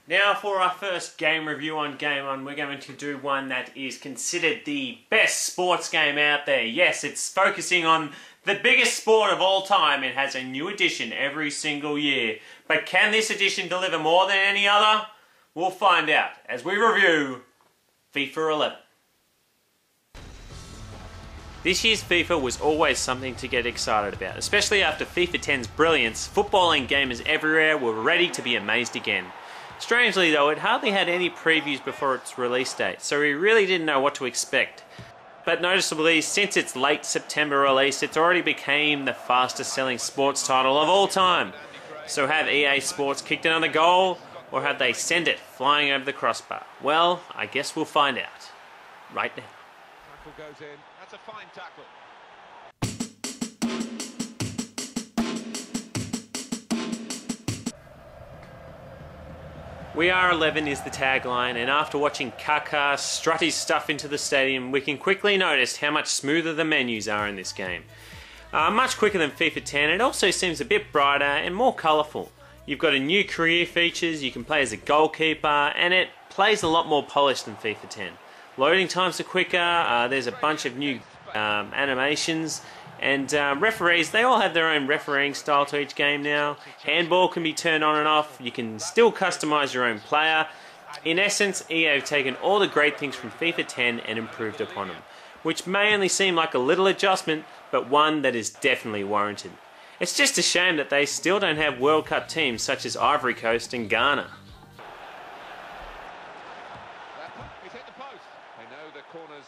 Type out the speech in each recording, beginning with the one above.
Now for our first game review on Game On, we're going to do one that is considered the best sports game out there. Yes, it's focusing on the biggest sport of all time. It has a new edition every single year. But can this edition deliver more than any other? We'll find out as we review FIFA 11. This year's FIFA was always something to get excited about, especially after FIFA 10's brilliance. Footballing gamers everywhere were ready to be amazed again. Strangely though, it hardly had any previews before its release date, so we really didn't know what to expect. But noticeably, since its late September release, it's already became the fastest selling sports title of all time. So have EA Sports kicked another goal, or have they sent it flying over the crossbar? Well, I guess we'll find out right now. Tackle goes in. That's a fine tackle. We Are 11 is the tagline, and after watching Kaká strut his stuff into the stadium, we can quickly notice how much smoother the menus are in this game. Much quicker than FIFA 10, it also seems a bit brighter and more colourful. You've got a new career features, you can play as a goalkeeper, and it plays a lot more polished than FIFA 10. Loading times are quicker, there's a bunch of new animations, and referees, they all have their own refereeing style to each game now. Handball can be turned on and off, you can still customise your own player. In essence, EA have taken all the great things from FIFA 10 and improved upon them, which may only seem like a little adjustment, but one that is definitely warranted. It's just a shame that they still don't have World Cup teams such as Ivory Coast and Ghana. He's hit the post. They know the corners.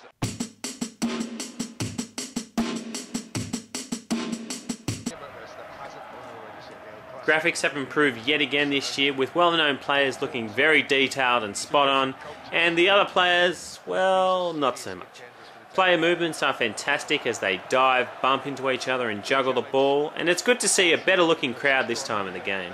Graphics have improved yet again this year, with well-known players looking very detailed and spot on, and the other players, well, not so much. Player movements are fantastic as they dive, bump into each other and juggle the ball, and it's good to see a better looking crowd this time in the game.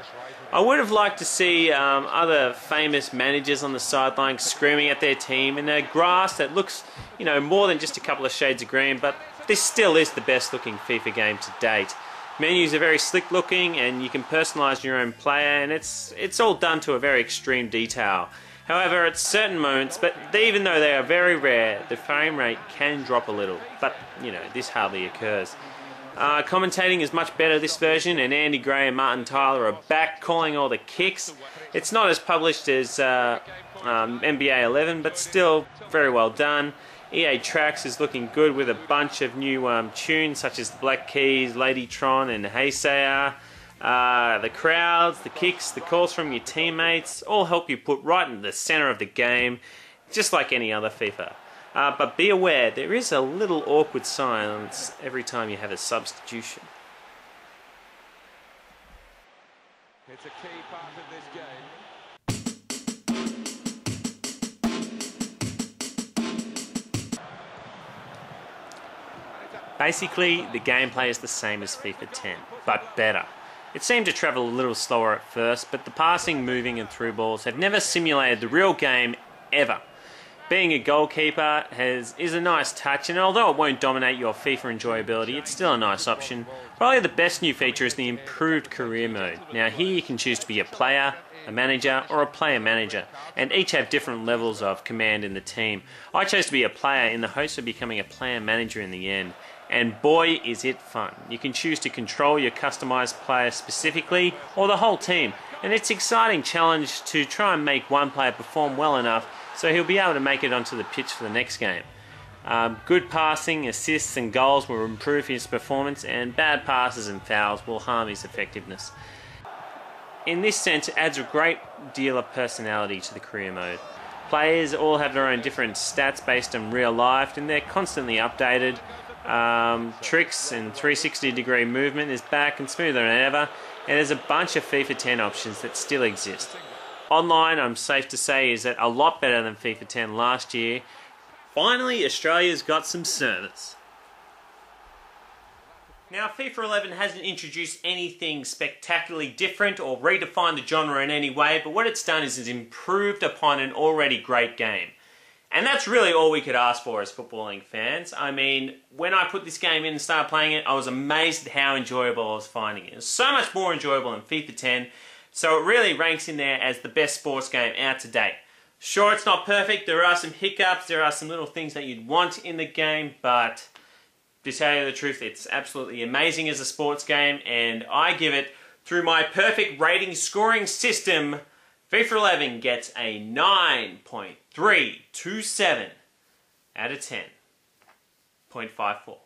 I would have liked to see other famous managers on the sideline screaming at their team in a grass that looks, more than just a couple of shades of green, but this still is the best looking FIFA game to date. Menus are very slick looking and you can personalise your own player, and it's all done to a very extreme detail. However, at certain moments, but even though they are very rare, the frame rate can drop a little, but this hardly occurs. Commentating is much better this version, and Andy Gray and Martin Tyler are back calling all the kicks. It's not as published as NBA 11, but still very well done. EA Tracks is looking good with a bunch of new tunes such as Black Keys, Ladytron and Hey Sayer. The crowds, the kicks, the calls from your teammates all help you put right in the centre of the game, just like any other FIFA. But be aware, there is a little awkward silence every time you have a substitution. It's a key part of this game. Basically, the gameplay is the same as FIFA 10, but better. It seemed to travel a little slower at first, but the passing, moving and through balls have never simulated the real game ever. Being a goalkeeper is a nice touch, and although it won't dominate your FIFA enjoyability, it's still a nice option. Probably the best new feature is the improved career mode. Now here you can choose to be a player, a manager or a player manager, and each have different levels of command in the team. I chose to be a player in the hopes of becoming a player manager in the end. And boy is it fun. You can choose to control your customised player specifically or the whole team, and it's an exciting challenge to try and make one player perform well enough so he'll be able to make it onto the pitch for the next game. Good passing, assists and goals will improve his performance, and bad passes and fouls will harm his effectiveness. In this sense, it adds a great deal of personality to the career mode. Players all have their own different stats based on real life, and they're constantly updated. Tricks and 360-degree movement is back and smoother than ever, and there's a bunch of FIFA 10 options that still exist. Online, I'm safe to say, is a lot better than FIFA 10 last year. Finally, Australia's got some service. Now, FIFA 11 hasn't introduced anything spectacularly different or redefined the genre in any way, but what it's done is it's improved upon an already great game. And that's really all we could ask for as footballing fans. I mean, when I put this game in and started playing it, I was amazed at how enjoyable I was finding it. It was so much more enjoyable than FIFA 10. So it really ranks in there as the best sports game out to date. Sure, it's not perfect. There are some hiccups. There are some little things that you'd want in the game, but to tell you the truth, it's absolutely amazing as a sports game, and I give it, through my perfect rating scoring system, FIFA 11 gets a 9.327 out of 10.54.